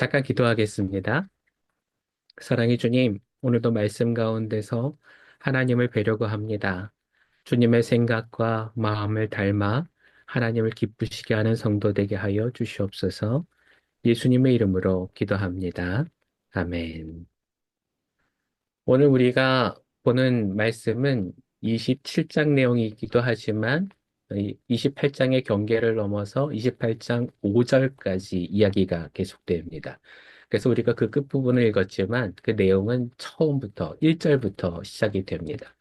잠깐 기도하겠습니다. 사랑의 주님, 오늘도 말씀 가운데서 하나님을 뵈려고 합니다. 주님의 생각과 마음을 닮아 하나님을 기쁘시게 하는 성도 되게 하여 주시옵소서. 예수님의 이름으로 기도합니다. 아멘. 오늘 우리가 보는 말씀은 27장 내용이기도 하지만 28장의 경계를 넘어서 28장 5절까지 이야기가 계속됩니다. 그래서 우리가 그 끝부분을 읽었지만 그 내용은 처음부터 1절부터 시작이 됩니다.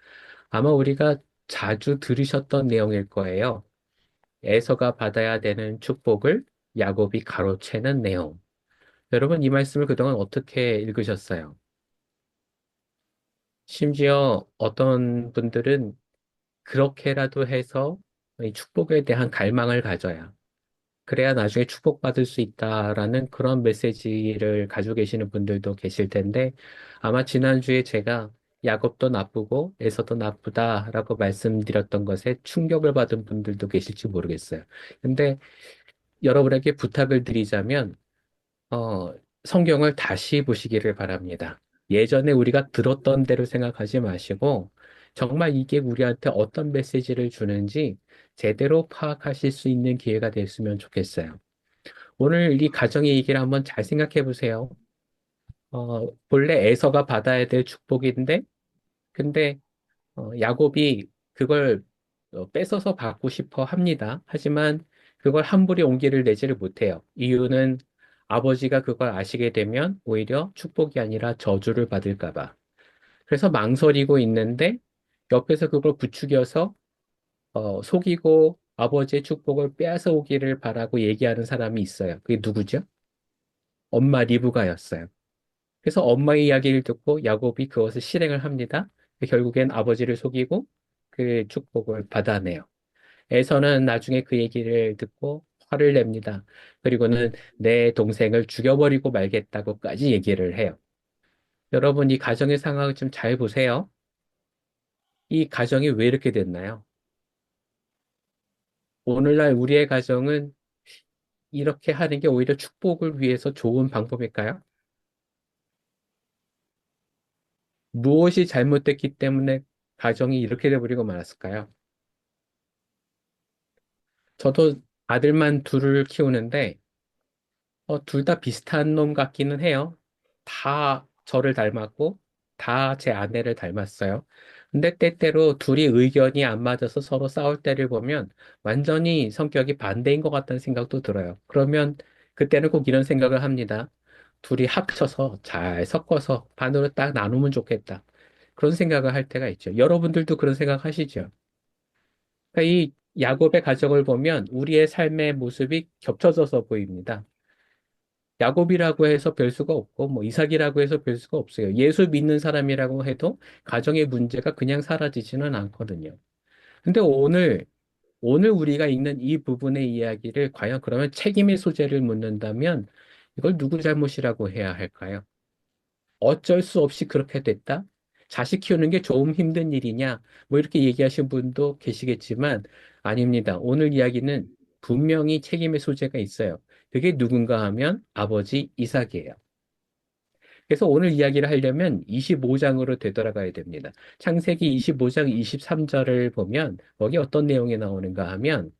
아마 우리가 자주 들으셨던 내용일 거예요. 에서가 받아야 되는 축복을 야곱이 가로채는 내용. 여러분, 이 말씀을 그동안 어떻게 읽으셨어요? 심지어 어떤 분들은 그렇게라도 해서 이 축복에 대한 갈망을 가져야, 그래야 나중에 축복받을 수 있다라는 그런 메시지를 가지고 계시는 분들도 계실 텐데, 아마 지난주에 제가 야곱도 나쁘고 에서도 나쁘다라고 말씀드렸던 것에 충격을 받은 분들도 계실지 모르겠어요. 근데 여러분에게 부탁을 드리자면, 어, 성경을 다시 보시기를 바랍니다. 예전에 우리가 들었던 대로 생각하지 마시고, 정말 이게 우리한테 어떤 메시지를 주는지 제대로 파악하실 수 있는 기회가 됐으면 좋겠어요. 오늘 이 가정의 얘기를 한번 잘 생각해 보세요. 본래 에서가 받아야 될 축복인데, 근데 야곱이 그걸 뺏어서 받고 싶어 합니다. 하지만 그걸 함부로 용기를 내지를 못해요. 이유는 아버지가 그걸 아시게 되면 오히려 축복이 아니라 저주를 받을까 봐. 그래서 망설이고 있는데 옆에서 그걸 부추겨서 속이고 아버지의 축복을 빼앗아 오기를 바라고 얘기하는 사람이 있어요. 그게 누구죠? 엄마 리브가였어요. 그래서 엄마의 이야기를 듣고 야곱이 그것을 실행을 합니다. 결국엔 아버지를 속이고 그 축복을 받아내요. 에서는 나중에 그 얘기를 듣고 화를 냅니다. 그리고는 내 동생을 죽여버리고 말겠다고까지 얘기를 해요. 여러분, 이 가정의 상황을 좀 잘 보세요. 이 가정이 왜 이렇게 됐나요? 오늘날 우리의 가정은 이렇게 하는 게 오히려 축복을 위해서 좋은 방법일까요? 무엇이 잘못됐기 때문에 가정이 이렇게 돼버리고 말았을까요? 저도 아들만 둘을 키우는데 둘 다 비슷한 놈 같기는 해요. 다 저를 닮았고, 다 제 아내를 닮았어요. 근데 때때로 둘이 의견이 안 맞아서 서로 싸울 때를 보면 완전히 성격이 반대인 것 같다는 생각도 들어요. 그러면 그때는 꼭 이런 생각을 합니다. 둘이 합쳐서 잘 섞어서 반으로 딱 나누면 좋겠다. 그런 생각을 할 때가 있죠. 여러분들도 그런 생각 하시죠? 그러니까 이 야곱의 가정을 보면 우리의 삶의 모습이 겹쳐져서 보입니다. 야곱이라고 해서 별 수가 없고, 뭐, 이삭이라고 해서 별 수가 없어요. 예수 믿는 사람이라고 해도 가정의 문제가 그냥 사라지지는 않거든요. 근데 오늘 우리가 읽는 이 부분의 이야기를 과연 그러면 책임의 소재를 묻는다면 이걸 누구 잘못이라고 해야 할까요? 어쩔 수 없이 그렇게 됐다? 자식 키우는 게 좀 힘든 일이냐? 뭐 이렇게 얘기하신 분도 계시겠지만 아닙니다. 오늘 이야기는 분명히 책임의 소재가 있어요. 그게 누군가 하면 아버지 이삭이에요. 그래서 오늘 이야기를 하려면 25장으로 되돌아가야 됩니다. 창세기 25장 23절을 보면 거기 어떤 내용이 나오는가 하면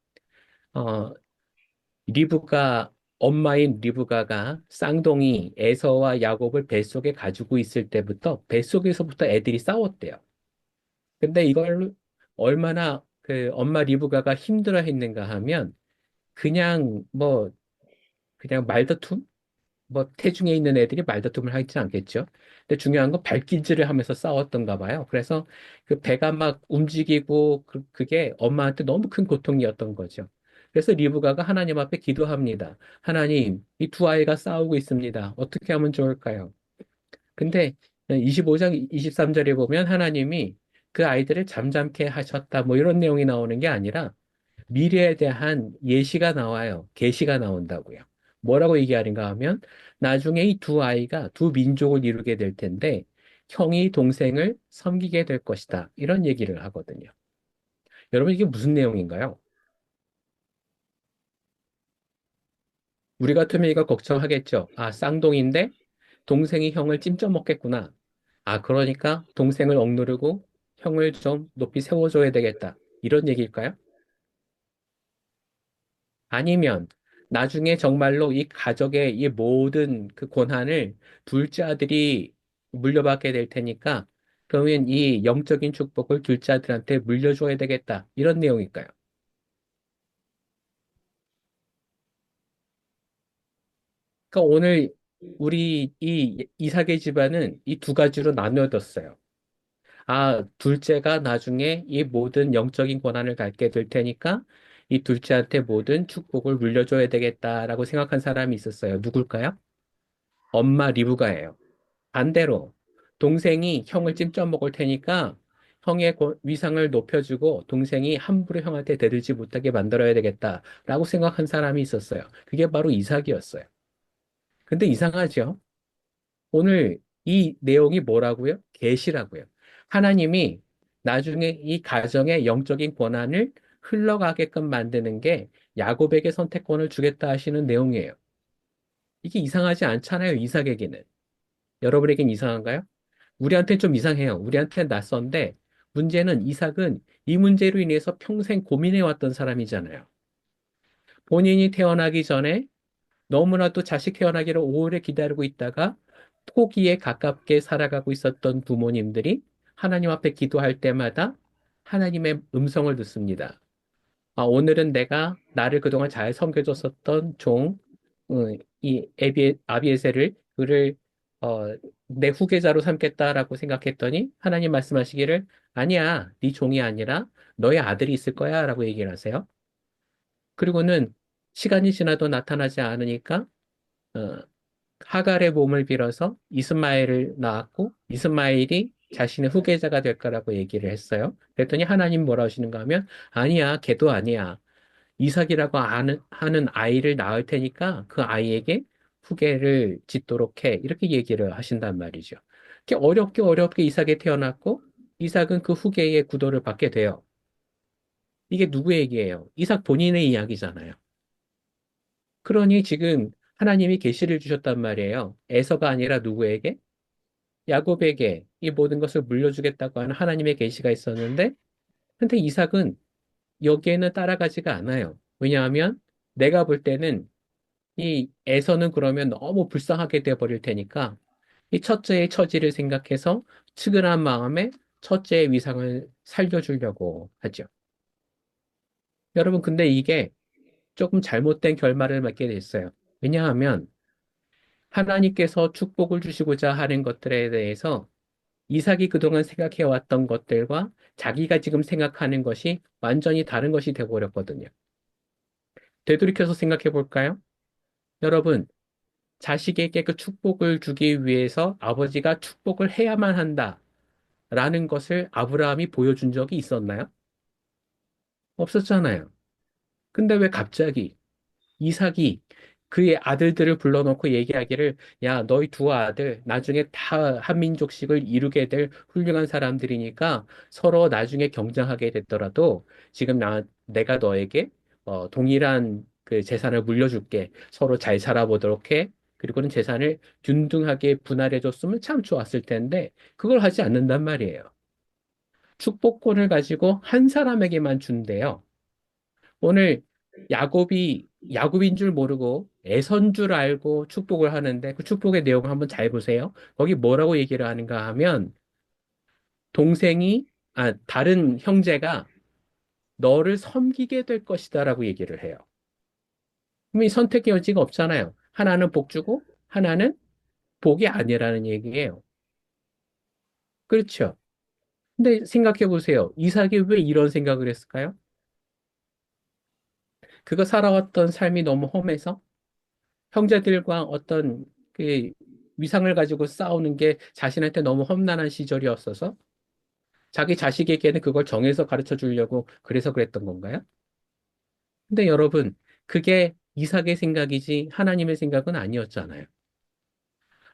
어, 리브가 엄마인 리브가가 쌍둥이 에서와 야곱을 뱃속에 가지고 있을 때부터 뱃속에서부터 애들이 싸웠대요. 근데 이걸 얼마나 그 엄마 리브가가 힘들어 했는가 하면 그냥 뭐 그냥 말다툼? 뭐 태중에 있는 애들이 말다툼을 하지 않겠죠. 근데 중요한 건 발길질을 하면서 싸웠던가 봐요. 그래서 그 배가 막 움직이고 그게 엄마한테 너무 큰 고통이었던 거죠. 그래서 리브가가 하나님 앞에 기도합니다. 하나님, 이 두 아이가 싸우고 있습니다. 어떻게 하면 좋을까요? 근데 25장 23절에 보면 하나님이 그 아이들을 잠잠케 하셨다. 뭐 이런 내용이 나오는 게 아니라 미래에 대한 예시가 나와요. 계시가 나온다고요. 뭐라고 얘기하는가 하면 나중에 이 두 아이가 두 민족을 이루게 될 텐데 형이 동생을 섬기게 될 것이다. 이런 얘기를 하거든요. 여러분 이게 무슨 내용인가요? 우리 같으면 이거 걱정하겠죠. 아, 쌍둥이인데 동생이 형을 찜쪄 먹겠구나. 아, 그러니까 동생을 억누르고 형을 좀 높이 세워줘야 되겠다. 이런 얘기일까요? 아니면 나중에 정말로 이 가족의 이 모든 그 권한을 둘째 아들이 물려받게 될 테니까 그러면 이 영적인 축복을 둘째 아들한테 물려줘야 되겠다. 이런 내용일까요? 그러니까 오늘 우리 이 이삭의 집안은 이 두 가지로 나누어졌어요. 아, 둘째가 나중에 이 모든 영적인 권한을 갖게 될 테니까 이 둘째한테 모든 축복을 물려줘야 되겠다라고 생각한 사람이 있었어요. 누굴까요? 엄마 리브가예요. 반대로 동생이 형을 찜쪄 먹을 테니까 형의 위상을 높여주고 동생이 함부로 형한테 대들지 못하게 만들어야 되겠다라고 생각한 사람이 있었어요. 그게 바로 이삭이었어요. 근데 이상하죠? 오늘 이 내용이 뭐라고요? 계시라고요. 하나님이 나중에 이 가정의 영적인 권한을 흘러가게끔 만드는 게 야곱에게 선택권을 주겠다 하시는 내용이에요. 이게 이상하지 않잖아요, 이삭에게는. 여러분에겐 이상한가요? 우리한테는 좀 이상해요. 우리한테는 낯선데 문제는 이삭은 이 문제로 인해서 평생 고민해왔던 사람이잖아요. 본인이 태어나기 전에 너무나도 자식 태어나기를 오래 기다리고 있다가 포기에 가깝게 살아가고 있었던 부모님들이 하나님 앞에 기도할 때마다 하나님의 음성을 듣습니다. 아, 오늘은 내가 나를 그동안 잘 섬겨줬었던 종, 이 아비에셀을 그를 어, 내 후계자로 삼겠다라고 생각했더니 하나님 말씀하시기를 아니야, 네 종이 아니라 너의 아들이 있을 거야라고 얘기를 하세요. 그리고는 시간이 지나도 나타나지 않으니까 어, 하갈의 몸을 빌어서 이스마엘을 낳았고 이스마엘이 자신의 후계자가 될 거라고 얘기를 했어요. 그랬더니 하나님 뭐라 하시는가 하면 아니야, 걔도 아니야. 이삭이라고 하는 아이를 낳을 테니까 그 아이에게 후계를 짓도록 해. 이렇게 얘기를 하신단 말이죠. 이렇게 어렵게 어렵게 이삭이 태어났고 이삭은 그 후계의 구도를 받게 돼요. 이게 누구 얘기예요? 이삭 본인의 이야기잖아요. 그러니 지금 하나님이 계시를 주셨단 말이에요. 에서가 아니라 누구에게? 야곱에게 이 모든 것을 물려주겠다고 하는 하나님의 계시가 있었는데, 근데 이삭은 여기에는 따라가지가 않아요. 왜냐하면 내가 볼 때는 이 에서는 그러면 너무 불쌍하게 돼 버릴 테니까 이 첫째의 처지를 생각해서 측은한 마음에 첫째의 위상을 살려주려고 하죠. 여러분, 근데 이게 조금 잘못된 결말을 맞게 됐어요. 왜냐하면 하나님께서 축복을 주시고자 하는 것들에 대해서 이삭이 그동안 생각해왔던 것들과 자기가 지금 생각하는 것이 완전히 다른 것이 되어버렸거든요. 되돌이켜서 생각해 볼까요? 여러분, 자식에게 그 축복을 주기 위해서 아버지가 축복을 해야만 한다라는 것을 아브라함이 보여준 적이 있었나요? 없었잖아요. 근데 왜 갑자기 이삭이 그의 아들들을 불러놓고 얘기하기를 야, 너희 두 아들 나중에 다 한민족식을 이루게 될 훌륭한 사람들이니까 서로 나중에 경쟁하게 됐더라도 지금 내가 너에게 동일한 그 재산을 물려줄게. 서로 잘 살아보도록 해. 그리고는 재산을 균등하게 분할해줬으면 참 좋았을 텐데 그걸 하지 않는단 말이에요. 축복권을 가지고 한 사람에게만 준대요. 오늘 야곱인 줄 모르고 애선 줄 알고 축복을 하는데 그 축복의 내용을 한번 잘 보세요. 거기 뭐라고 얘기를 하는가 하면 다른 형제가 너를 섬기게 될 것이다라고 얘기를 해요. 그럼 이 선택의 여지가 없잖아요. 하나는 복 주고 하나는 복이 아니라는 얘기예요. 그렇죠. 근데 생각해 보세요. 이삭이 왜 이런 생각을 했을까요? 그가 살아왔던 삶이 너무 험해서 형제들과 어떤 그 위상을 가지고 싸우는 게 자신한테 너무 험난한 시절이었어서 자기 자식에게는 그걸 정해서 가르쳐 주려고 그래서 그랬던 건가요? 근데 여러분, 그게 이삭의 생각이지 하나님의 생각은 아니었잖아요.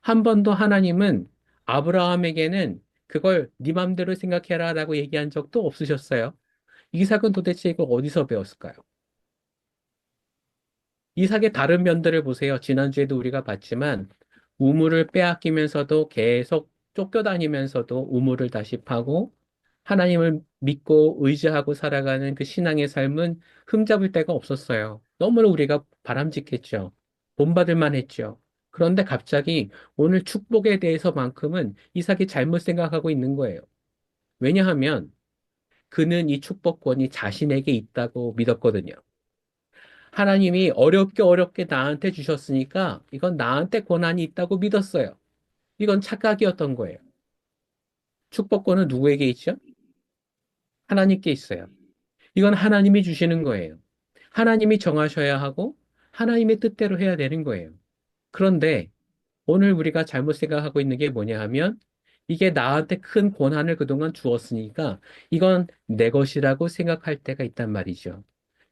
한 번도 하나님은 아브라함에게는 그걸 네 맘대로 생각해라라고 얘기한 적도 없으셨어요. 이삭은 도대체 이걸 어디서 배웠을까요? 이삭의 다른 면들을 보세요. 지난주에도 우리가 봤지만 우물을 빼앗기면서도 계속 쫓겨다니면서도 우물을 다시 파고 하나님을 믿고 의지하고 살아가는 그 신앙의 삶은 흠잡을 데가 없었어요. 너무나 우리가 바람직했죠. 본받을 만했죠. 그런데 갑자기 오늘 축복에 대해서만큼은 이삭이 잘못 생각하고 있는 거예요. 왜냐하면 그는 이 축복권이 자신에게 있다고 믿었거든요. 하나님이 어렵게 어렵게 나한테 주셨으니까 이건 나한테 권한이 있다고 믿었어요. 이건 착각이었던 거예요. 축복권은 누구에게 있죠? 하나님께 있어요. 이건 하나님이 주시는 거예요. 하나님이 정하셔야 하고 하나님의 뜻대로 해야 되는 거예요. 그런데 오늘 우리가 잘못 생각하고 있는 게 뭐냐 하면 이게 나한테 큰 권한을 그동안 주었으니까 이건 내 것이라고 생각할 때가 있단 말이죠.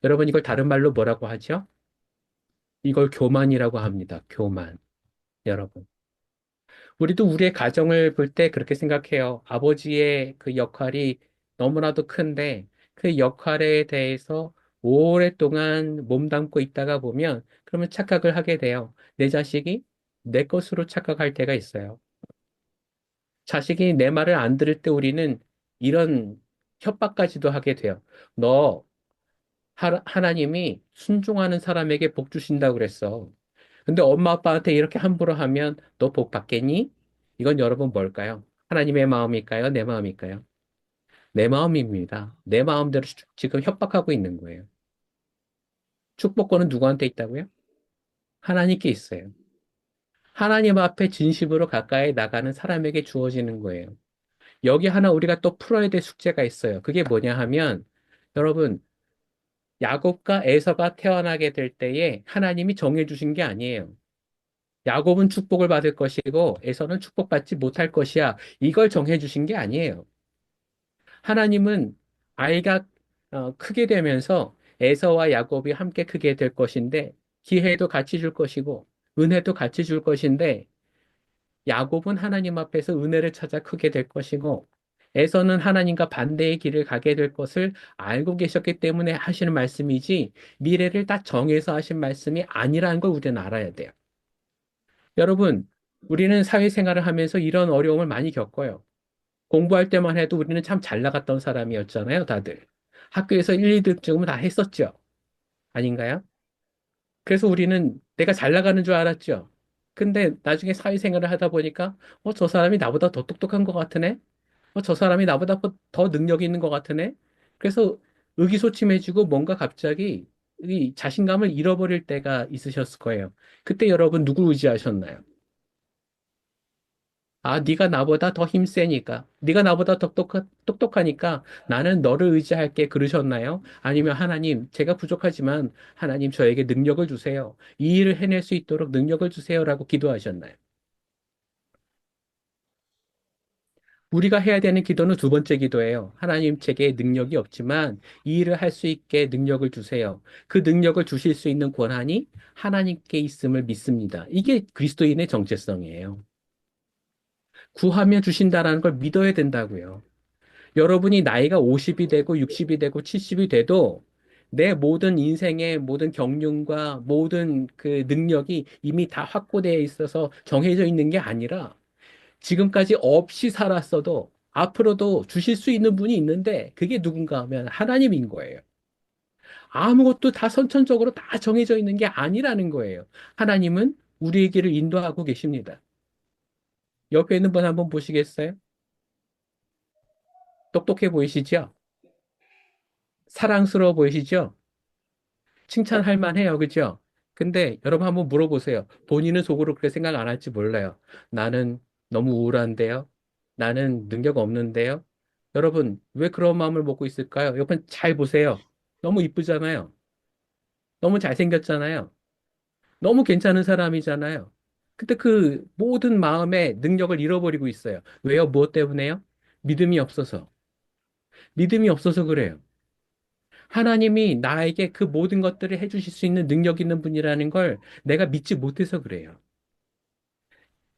여러분 이걸 다른 말로 뭐라고 하죠? 이걸 교만이라고 합니다. 교만. 여러분. 우리도 우리의 가정을 볼 때 그렇게 생각해요. 아버지의 그 역할이 너무나도 큰데 그 역할에 대해서 오랫동안 몸담고 있다가 보면 그러면 착각을 하게 돼요. 내 자식이 내 것으로 착각할 때가 있어요. 자식이 내 말을 안 들을 때 우리는 이런 협박까지도 하게 돼요. 너 하나님이 순종하는 사람에게 복 주신다고 그랬어. 근데 엄마 아빠한테 이렇게 함부로 하면 너 복 받겠니? 이건 여러분 뭘까요? 하나님의 마음일까요? 내 마음일까요? 내 마음입니다. 내 마음대로 지금 협박하고 있는 거예요. 축복권은 누구한테 있다고요? 하나님께 있어요. 하나님 앞에 진심으로 가까이 나가는 사람에게 주어지는 거예요. 여기 하나 우리가 또 풀어야 될 숙제가 있어요. 그게 뭐냐 하면 여러분 야곱과 에서가 태어나게 될 때에 하나님이 정해 주신 게 아니에요. 야곱은 축복을 받을 것이고 에서는 축복받지 못할 것이야. 이걸 정해 주신 게 아니에요. 하나님은 아이가 크게 되면서 에서와 야곱이 함께 크게 될 것인데 기회도 같이 줄 것이고 은혜도 같이 줄 것인데 야곱은 하나님 앞에서 은혜를 찾아 크게 될 것이고 에서는 하나님과 반대의 길을 가게 될 것을 알고 계셨기 때문에 하시는 말씀이지 미래를 딱 정해서 하신 말씀이 아니라는 걸 우리는 알아야 돼요. 여러분, 우리는 사회생활을 하면서 이런 어려움을 많이 겪어요. 공부할 때만 해도 우리는 참 잘 나갔던 사람이었잖아요, 다들. 학교에서 1, 2등쯤은 다 했었죠. 아닌가요? 그래서 우리는 내가 잘 나가는 줄 알았죠. 근데 나중에 사회생활을 하다 보니까, 저 사람이 나보다 더 똑똑한 것 같으네? 저 사람이 나보다 더 능력이 있는 것 같으네? 그래서 의기소침해지고 뭔가 갑자기 이 자신감을 잃어버릴 때가 있으셨을 거예요. 그때 여러분 누구 의지하셨나요? 아, 네가 나보다 더 힘세니까, 네가 나보다 더 똑똑하니까 나는 너를 의지할게 그러셨나요? 아니면 하나님, 제가 부족하지만 하나님 저에게 능력을 주세요. 이 일을 해낼 수 있도록 능력을 주세요라고 기도하셨나요? 우리가 해야 되는 기도는 두 번째 기도예요. 하나님, 제게 능력이 없지만 이 일을 할 수 있게 능력을 주세요. 그 능력을 주실 수 있는 권한이 하나님께 있음을 믿습니다. 이게 그리스도인의 정체성이에요. 구하며 주신다라는 걸 믿어야 된다고요. 여러분이 나이가 50이 되고 60이 되고 70이 돼도 내 모든 인생의 모든 경륜과 모든 그 능력이 이미 다 확보되어 있어서 정해져 있는 게 아니라 지금까지 없이 살았어도 앞으로도 주실 수 있는 분이 있는데 그게 누군가 하면 하나님인 거예요. 아무것도 다 선천적으로 다 정해져 있는 게 아니라는 거예요. 하나님은 우리의 길을 인도하고 계십니다. 옆에 있는 분 한번 보시겠어요? 똑똑해 보이시죠? 사랑스러워 보이시죠? 칭찬할 만해요. 그죠? 근데 여러분 한번 물어보세요. 본인은 속으로 그렇게 생각 안 할지 몰라요. 나는 너무 우울한데요. 나는 능력 없는데요. 여러분, 왜 그런 마음을 먹고 있을까요? 여러분 잘 보세요. 너무 이쁘잖아요. 너무 잘생겼잖아요. 너무 괜찮은 사람이잖아요. 근데 그 모든 마음의 능력을 잃어버리고 있어요. 왜요? 무엇 때문에요? 믿음이 없어서. 믿음이 없어서 그래요. 하나님이 나에게 그 모든 것들을 해주실 수 있는 능력 있는 분이라는 걸 내가 믿지 못해서 그래요.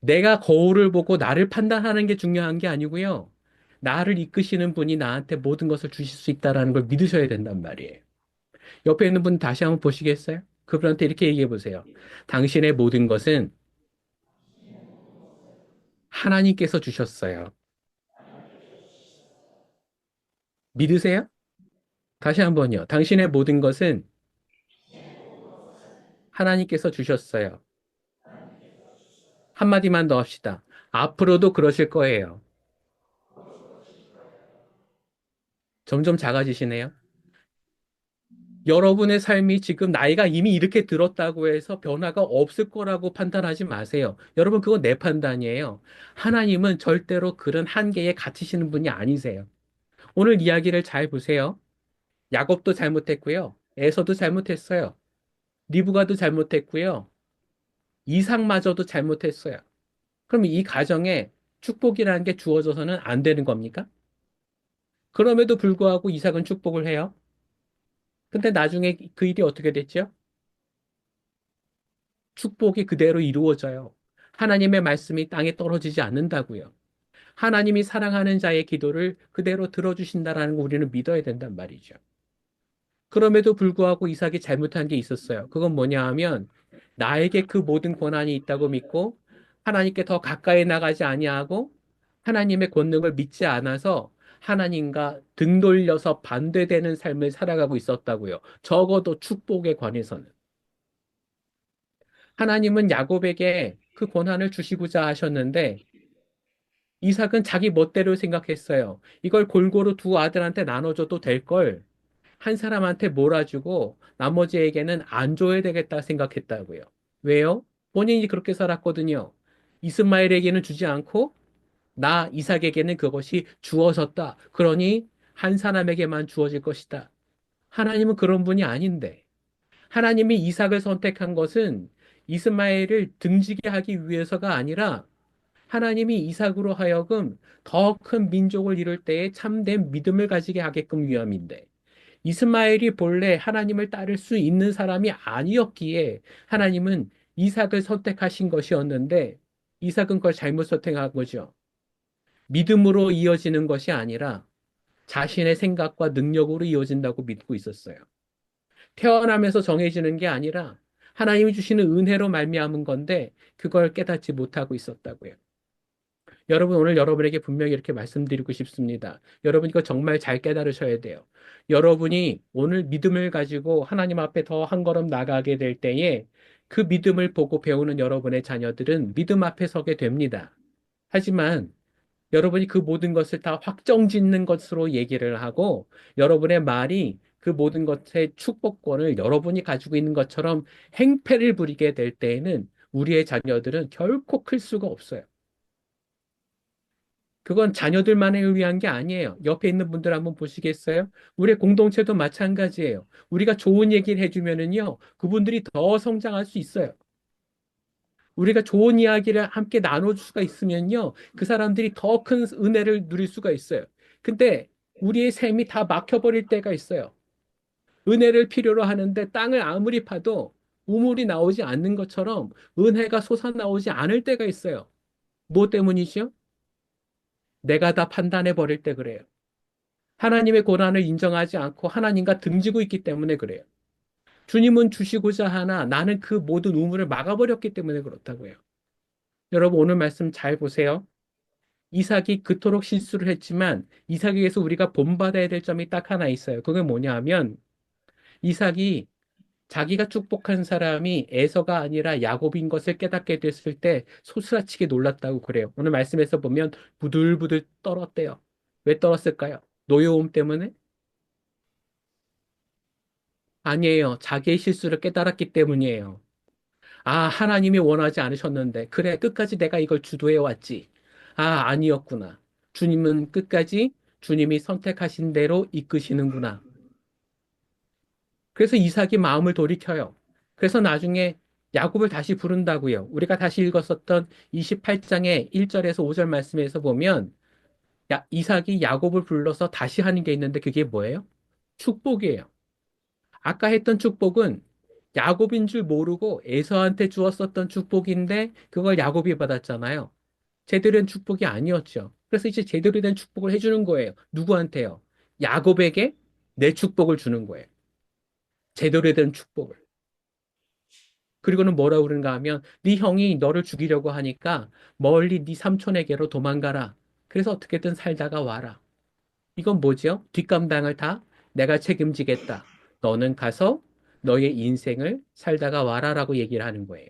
내가 거울을 보고 나를 판단하는 게 중요한 게 아니고요. 나를 이끄시는 분이 나한테 모든 것을 주실 수 있다라는 걸 믿으셔야 된단 말이에요. 옆에 있는 분 다시 한번 보시겠어요? 그분한테 이렇게 얘기해 보세요. 당신의 모든 것은 하나님께서 주셨어요. 믿으세요? 다시 한번요. 당신의 모든 것은 하나님께서 주셨어요. 한마디만 더 합시다. 앞으로도 그러실 거예요. 점점 작아지시네요. 여러분의 삶이 지금 나이가 이미 이렇게 들었다고 해서 변화가 없을 거라고 판단하지 마세요. 여러분, 그건 내 판단이에요. 하나님은 절대로 그런 한계에 갇히시는 분이 아니세요. 오늘 이야기를 잘 보세요. 야곱도 잘못했고요. 에서도 잘못했어요. 리브가도 잘못했고요. 이삭마저도 잘못했어요. 그럼 이 가정에 축복이라는 게 주어져서는 안 되는 겁니까? 그럼에도 불구하고 이삭은 축복을 해요. 근데 나중에 그 일이 어떻게 됐죠? 축복이 그대로 이루어져요. 하나님의 말씀이 땅에 떨어지지 않는다고요. 하나님이 사랑하는 자의 기도를 그대로 들어주신다라는 거 우리는 믿어야 된단 말이죠. 그럼에도 불구하고 이삭이 잘못한 게 있었어요. 그건 뭐냐 하면 나에게 그 모든 권한이 있다고 믿고 하나님께 더 가까이 나가지 아니하고 하나님의 권능을 믿지 않아서 하나님과 등 돌려서 반대되는 삶을 살아가고 있었다고요. 적어도 축복에 관해서는. 하나님은 야곱에게 그 권한을 주시고자 하셨는데 이삭은 자기 멋대로 생각했어요. 이걸 골고루 두 아들한테 나눠줘도 될 걸. 한 사람한테 몰아주고 나머지에게는 안 줘야 되겠다 생각했다고요. 왜요? 본인이 그렇게 살았거든요. 이스마엘에게는 주지 않고 나 이삭에게는 그것이 주어졌다. 그러니 한 사람에게만 주어질 것이다. 하나님은 그런 분이 아닌데 하나님이 이삭을 선택한 것은 이스마엘을 등지게 하기 위해서가 아니라 하나님이 이삭으로 하여금 더 큰 민족을 이룰 때에 참된 믿음을 가지게 하게끔 위함인데 이스마엘이 본래 하나님을 따를 수 있는 사람이 아니었기에 하나님은 이삭을 선택하신 것이었는데 이삭은 그걸 잘못 선택한 거죠. 믿음으로 이어지는 것이 아니라 자신의 생각과 능력으로 이어진다고 믿고 있었어요. 태어나면서 정해지는 게 아니라 하나님이 주시는 은혜로 말미암은 건데 그걸 깨닫지 못하고 있었다고요. 여러분, 오늘 여러분에게 분명히 이렇게 말씀드리고 싶습니다. 여러분, 이거 정말 잘 깨달으셔야 돼요. 여러분이 오늘 믿음을 가지고 하나님 앞에 더 한 걸음 나가게 될 때에 그 믿음을 보고 배우는 여러분의 자녀들은 믿음 앞에 서게 됩니다. 하지만 여러분이 그 모든 것을 다 확정짓는 것으로 얘기를 하고 여러분의 말이 그 모든 것의 축복권을 여러분이 가지고 있는 것처럼 행패를 부리게 될 때에는 우리의 자녀들은 결코 클 수가 없어요. 그건 자녀들만을 위한 게 아니에요. 옆에 있는 분들 한번 보시겠어요? 우리 공동체도 마찬가지예요. 우리가 좋은 얘기를 해주면은요, 그분들이 더 성장할 수 있어요. 우리가 좋은 이야기를 함께 나눠줄 수가 있으면요, 그 사람들이 더 큰 은혜를 누릴 수가 있어요. 근데 우리의 샘이 다 막혀버릴 때가 있어요. 은혜를 필요로 하는데 땅을 아무리 파도 우물이 나오지 않는 것처럼 은혜가 솟아나오지 않을 때가 있어요. 뭐 때문이죠? 내가 다 판단해 버릴 때 그래요. 하나님의 고난을 인정하지 않고 하나님과 등지고 있기 때문에 그래요. 주님은 주시고자 하나 나는 그 모든 우물을 막아버렸기 때문에 그렇다고요. 여러분 오늘 말씀 잘 보세요. 이삭이 그토록 실수를 했지만 이삭에게서 우리가 본받아야 될 점이 딱 하나 있어요. 그게 뭐냐 하면 이삭이 자기가 축복한 사람이 에서가 아니라 야곱인 것을 깨닫게 됐을 때 소스라치게 놀랐다고 그래요. 오늘 말씀에서 보면 부들부들 떨었대요. 왜 떨었을까요? 노여움 때문에? 아니에요. 자기의 실수를 깨달았기 때문이에요. 아, 하나님이 원하지 않으셨는데. 그래, 끝까지 내가 이걸 주도해 왔지. 아, 아니었구나. 주님은 끝까지 주님이 선택하신 대로 이끄시는구나. 그래서 이삭이 마음을 돌이켜요. 그래서 나중에 야곱을 다시 부른다고요. 우리가 다시 읽었었던 28장의 1절에서 5절 말씀에서 보면 이삭이 야곱을 불러서 다시 하는 게 있는데 그게 뭐예요? 축복이에요. 아까 했던 축복은 야곱인 줄 모르고 에서한테 주었었던 축복인데 그걸 야곱이 받았잖아요. 제대로 된 축복이 아니었죠. 그래서 이제 제대로 된 축복을 해주는 거예요. 누구한테요? 야곱에게 내 축복을 주는 거예요. 제대로 된 축복을. 그리고는 뭐라고 그러는가 하면 네 형이 너를 죽이려고 하니까 멀리 네 삼촌에게로 도망가라. 그래서 어떻게든 살다가 와라. 이건 뭐죠? 뒷감당을 다 내가 책임지겠다. 너는 가서 너의 인생을 살다가 와라라고 얘기를 하는 거예요.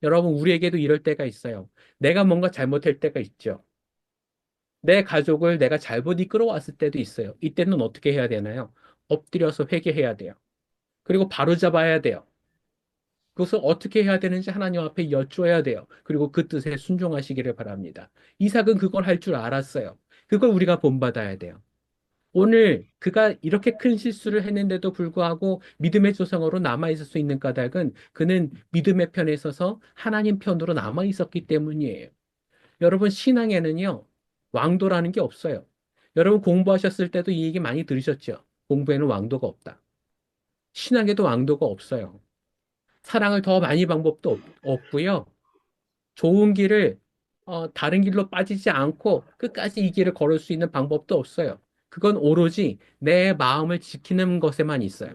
여러분, 우리에게도 이럴 때가 있어요. 내가 뭔가 잘못할 때가 있죠. 내 가족을 내가 잘못 이끌어왔을 때도 있어요. 이때는 어떻게 해야 되나요? 엎드려서 회개해야 돼요. 그리고 바로잡아야 돼요. 그것을 어떻게 해야 되는지 하나님 앞에 여쭈어야 돼요. 그리고 그 뜻에 순종하시기를 바랍니다. 이삭은 그걸 할 줄 알았어요. 그걸 우리가 본받아야 돼요. 오늘 그가 이렇게 큰 실수를 했는데도 불구하고 믿음의 조상으로 남아 있을 수 있는 까닭은 그는 믿음의 편에 서서 하나님 편으로 남아 있었기 때문이에요. 여러분, 신앙에는요, 왕도라는 게 없어요. 여러분 공부하셨을 때도 이 얘기 많이 들으셨죠? 공부에는 왕도가 없다. 신앙에도 왕도가 없어요. 사랑을 더 많이 방법도 없고요. 좋은 길을 다른 길로 빠지지 않고 끝까지 이 길을 걸을 수 있는 방법도 없어요. 그건 오로지 내 마음을 지키는 것에만 있어요.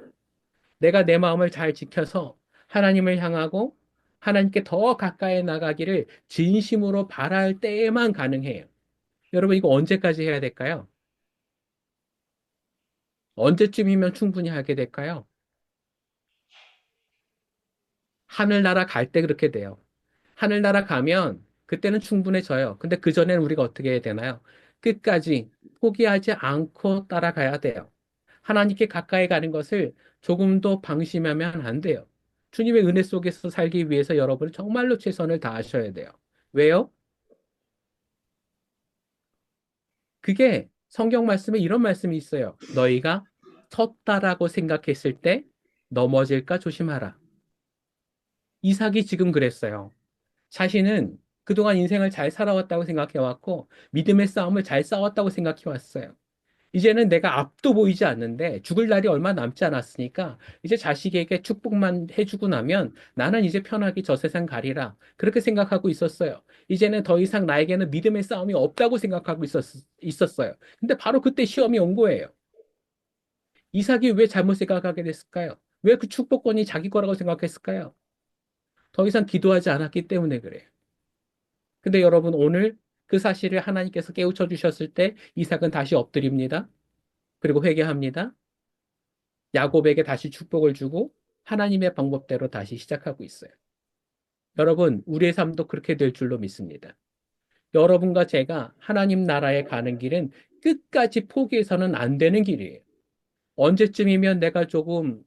내가 내 마음을 잘 지켜서 하나님을 향하고 하나님께 더 가까이 나가기를 진심으로 바랄 때에만 가능해요. 여러분, 이거 언제까지 해야 될까요? 언제쯤이면 충분히 하게 될까요? 하늘나라 갈 때 그렇게 돼요. 하늘나라 가면 그때는 충분해져요. 근데 그전에는 우리가 어떻게 해야 되나요? 끝까지 포기하지 않고 따라가야 돼요. 하나님께 가까이 가는 것을 조금도 방심하면 안 돼요. 주님의 은혜 속에서 살기 위해서 여러분은 정말로 최선을 다하셔야 돼요. 왜요? 그게 성경 말씀에 이런 말씀이 있어요. 너희가 섰다라고 생각했을 때 넘어질까 조심하라. 이삭이 지금 그랬어요. 자신은 그동안 인생을 잘 살아왔다고 생각해왔고, 믿음의 싸움을 잘 싸웠다고 생각해왔어요. 이제는 내가 앞도 보이지 않는데 죽을 날이 얼마 남지 않았으니까 이제 자식에게 축복만 해주고 나면 나는 이제 편하게 저 세상 가리라. 그렇게 생각하고 있었어요. 이제는 더 이상 나에게는 믿음의 싸움이 없다고 생각하고 있었어요. 근데 바로 그때 시험이 온 거예요. 이삭이 왜 잘못 생각하게 됐을까요? 왜 그 축복권이 자기 거라고 생각했을까요? 더 이상 기도하지 않았기 때문에 그래요. 근데 여러분, 오늘 그 사실을 하나님께서 깨우쳐 주셨을 때 이삭은 다시 엎드립니다. 그리고 회개합니다. 야곱에게 다시 축복을 주고 하나님의 방법대로 다시 시작하고 있어요. 여러분, 우리의 삶도 그렇게 될 줄로 믿습니다. 여러분과 제가 하나님 나라에 가는 길은 끝까지 포기해서는 안 되는 길이에요. 언제쯤이면 내가 조금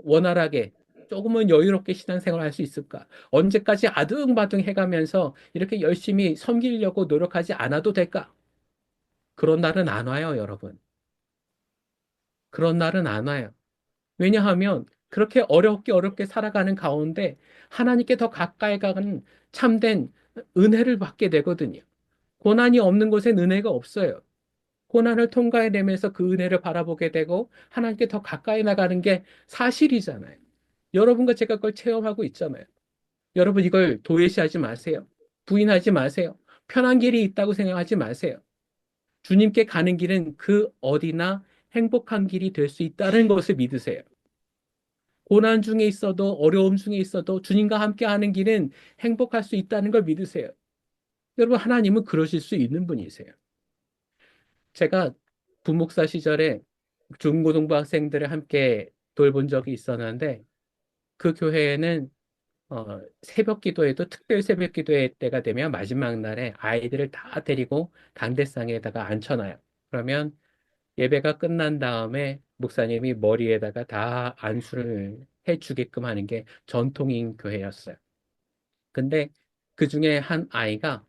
원활하게, 조금은 여유롭게 신앙생활 할 수 있을까? 언제까지 아등바등 해가면서 이렇게 열심히 섬기려고 노력하지 않아도 될까? 그런 날은 안 와요, 여러분. 그런 날은 안 와요. 왜냐하면 그렇게 어렵게 살아가는 가운데 하나님께 더 가까이 가는 참된 은혜를 받게 되거든요. 고난이 없는 곳엔 은혜가 없어요. 고난을 통과해내면서 그 은혜를 바라보게 되고 하나님께 더 가까이 나가는 게 사실이잖아요. 여러분과 제가 그걸 체험하고 있잖아요. 여러분, 이걸 도외시하지 마세요. 부인하지 마세요. 편한 길이 있다고 생각하지 마세요. 주님께 가는 길은 그 어디나 행복한 길이 될 수 있다는 것을 믿으세요. 고난 중에 있어도 어려움 중에 있어도 주님과 함께 하는 길은 행복할 수 있다는 걸 믿으세요. 여러분, 하나님은 그러실 수 있는 분이세요. 제가 부목사 시절에 중고등부 학생들을 함께 돌본 적이 있었는데 그 교회에는 새벽 기도에도 특별 새벽 기도회 때가 되면 마지막 날에 아이들을 다 데리고 강대상에다가 앉혀놔요. 그러면 예배가 끝난 다음에 목사님이 머리에다가 다 안수를 해주게끔 하는 게 전통인 교회였어요. 근데 그 중에 한 아이가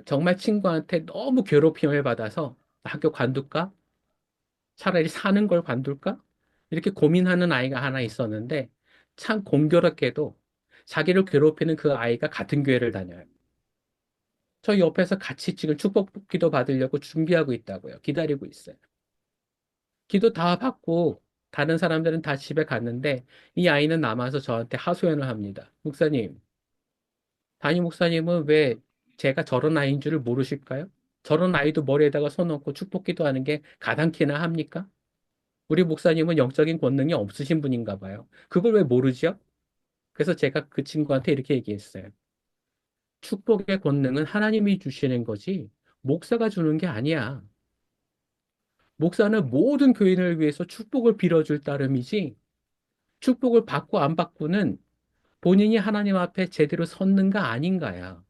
정말 친구한테 너무 괴롭힘을 받아서 학교 관둘까? 차라리 사는 걸 관둘까? 이렇게 고민하는 아이가 하나 있었는데 참 공교롭게도 자기를 괴롭히는 그 아이가 같은 교회를 다녀요. 저 옆에서 같이 지금 축복 기도 받으려고 준비하고 있다고요. 기다리고 있어요. 기도 다 받고 다른 사람들은 다 집에 갔는데 이 아이는 남아서 저한테 하소연을 합니다. 목사님, 담임 목사님은 왜 제가 저런 아이인 줄을 모르실까요? 저런 아이도 머리에다가 손 얹고 축복 기도하는 게 가당키나 합니까? 우리 목사님은 영적인 권능이 없으신 분인가 봐요. 그걸 왜 모르죠? 그래서 제가 그 친구한테 이렇게 얘기했어요. 축복의 권능은 하나님이 주시는 거지, 목사가 주는 게 아니야. 목사는 모든 교인을 위해서 축복을 빌어줄 따름이지, 축복을 받고 안 받고는 본인이 하나님 앞에 제대로 섰는가 아닌가야.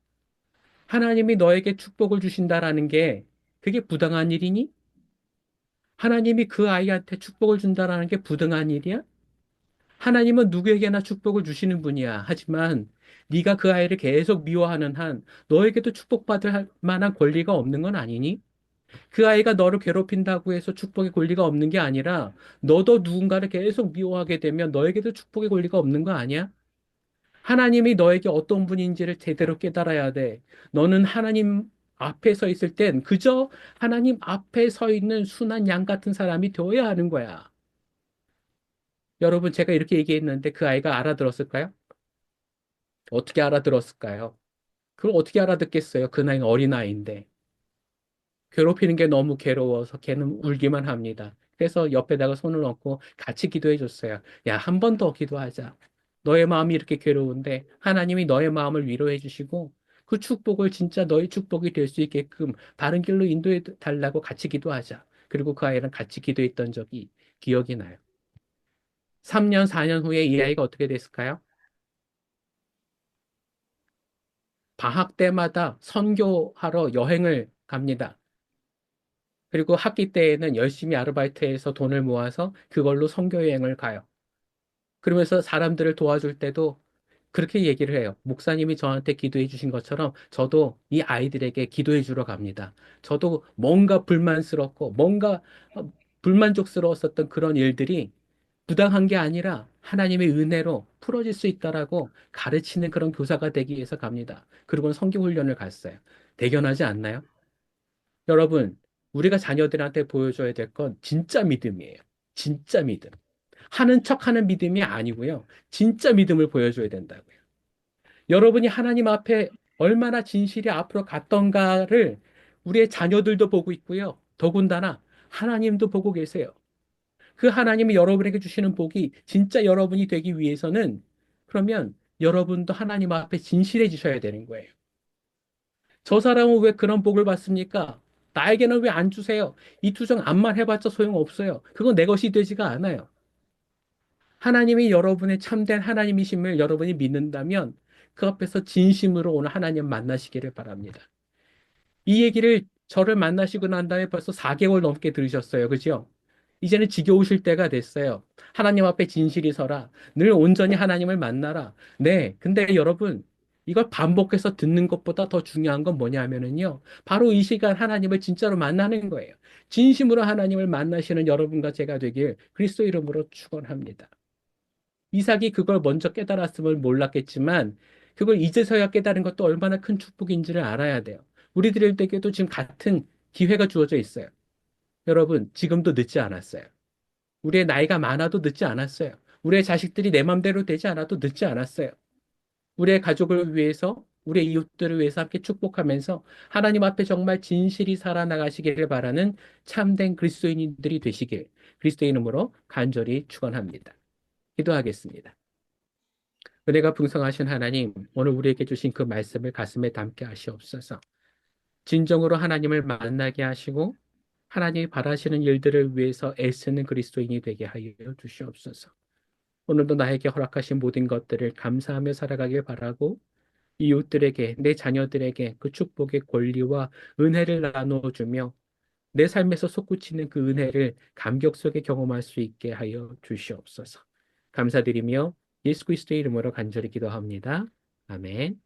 하나님이 너에게 축복을 주신다라는 게 그게 부당한 일이니? 하나님이 그 아이한테 축복을 준다라는 게 부당한 일이야? 하나님은 누구에게나 축복을 주시는 분이야. 하지만 네가 그 아이를 계속 미워하는 한 너에게도 축복받을 만한 권리가 없는 건 아니니? 그 아이가 너를 괴롭힌다고 해서 축복의 권리가 없는 게 아니라 너도 누군가를 계속 미워하게 되면 너에게도 축복의 권리가 없는 거 아니야? 하나님이 너에게 어떤 분인지를 제대로 깨달아야 돼. 너는 하나님 앞에 서 있을 땐 그저 하나님 앞에 서 있는 순한 양 같은 사람이 되어야 하는 거야. 여러분, 제가 이렇게 얘기했는데 그 아이가 알아들었을까요? 어떻게 알아들었을까요? 그걸 어떻게 알아듣겠어요? 그 나이는 어린아이인데. 괴롭히는 게 너무 괴로워서 걔는 울기만 합니다. 그래서 옆에다가 손을 얹고 같이 기도해 줬어요. 야, 한 번 더 기도하자. 너의 마음이 이렇게 괴로운데 하나님이 너의 마음을 위로해 주시고 그 축복을 진짜 너의 축복이 될 수 있게끔 바른 길로 인도해 달라고 같이 기도하자. 그리고 그 아이랑 같이 기도했던 적이 기억이 나요. 3년, 4년 후에 이 아이가 어떻게 됐을까요? 방학 때마다 선교하러 여행을 갑니다. 그리고 학기 때에는 열심히 아르바이트해서 돈을 모아서 그걸로 선교 여행을 가요. 그러면서 사람들을 도와줄 때도 그렇게 얘기를 해요. 목사님이 저한테 기도해 주신 것처럼 저도 이 아이들에게 기도해 주러 갑니다. 저도 뭔가 불만스럽고 뭔가 불만족스러웠었던 그런 일들이 부당한 게 아니라 하나님의 은혜로 풀어질 수 있다라고 가르치는 그런 교사가 되기 위해서 갑니다. 그리고는 선교 훈련을 갔어요. 대견하지 않나요? 여러분, 우리가 자녀들한테 보여줘야 될 건 진짜 믿음이에요. 진짜 믿음. 하는 척 하는 믿음이 아니고요. 진짜 믿음을 보여줘야 된다고요. 여러분이 하나님 앞에 얼마나 진실이 앞으로 갔던가를 우리의 자녀들도 보고 있고요. 더군다나 하나님도 보고 계세요. 그 하나님이 여러분에게 주시는 복이 진짜 여러분이 되기 위해서는 그러면 여러분도 하나님 앞에 진실해지셔야 되는 거예요. 저 사람은 왜 그런 복을 받습니까? 나에게는 왜 안 주세요? 이 투정 암만 해봤자 소용없어요. 그건 내 것이 되지가 않아요. 하나님이 여러분의 참된 하나님이심을 여러분이 믿는다면 그 앞에서 진심으로 오늘 하나님 만나시기를 바랍니다. 이 얘기를 저를 만나시고 난 다음에 벌써 4개월 넘게 들으셨어요. 그죠? 이제는 지겨우실 때가 됐어요. 하나님 앞에 진실이 서라. 늘 온전히 하나님을 만나라. 네. 근데 여러분, 이걸 반복해서 듣는 것보다 더 중요한 건 뭐냐면은요. 바로 이 시간 하나님을 진짜로 만나는 거예요. 진심으로 하나님을 만나시는 여러분과 제가 되길 그리스도 이름으로 축원합니다. 이삭이 그걸 먼저 깨달았으면 몰랐겠지만 그걸 이제서야 깨달은 것도 얼마나 큰 축복인지를 알아야 돼요. 우리들에게도 지금 같은 기회가 주어져 있어요. 여러분, 지금도 늦지 않았어요. 우리의 나이가 많아도 늦지 않았어요. 우리의 자식들이 내 맘대로 되지 않아도 늦지 않았어요. 우리의 가족을 위해서, 우리의 이웃들을 위해서 함께 축복하면서 하나님 앞에 정말 진실이 살아나가시기를 바라는 참된 그리스도인들이 되시길 그리스도의 이름으로 간절히 축원합니다. 기도하겠습니다. 은혜가 풍성하신 하나님, 오늘 우리에게 주신 그 말씀을 가슴에 담게 하시옵소서. 진정으로 하나님을 만나게 하시고 하나님이 바라시는 일들을 위해서 애쓰는 그리스도인이 되게 하여 주시옵소서. 오늘도 나에게 허락하신 모든 것들을 감사하며 살아가길 바라고 이웃들에게, 내 자녀들에게 그 축복의 권리와 은혜를 나눠주며 내 삶에서 솟구치는 그 은혜를 감격 속에 경험할 수 있게 하여 주시옵소서. 감사드리며 예수 그리스도의 이름으로 간절히 기도합니다. 아멘.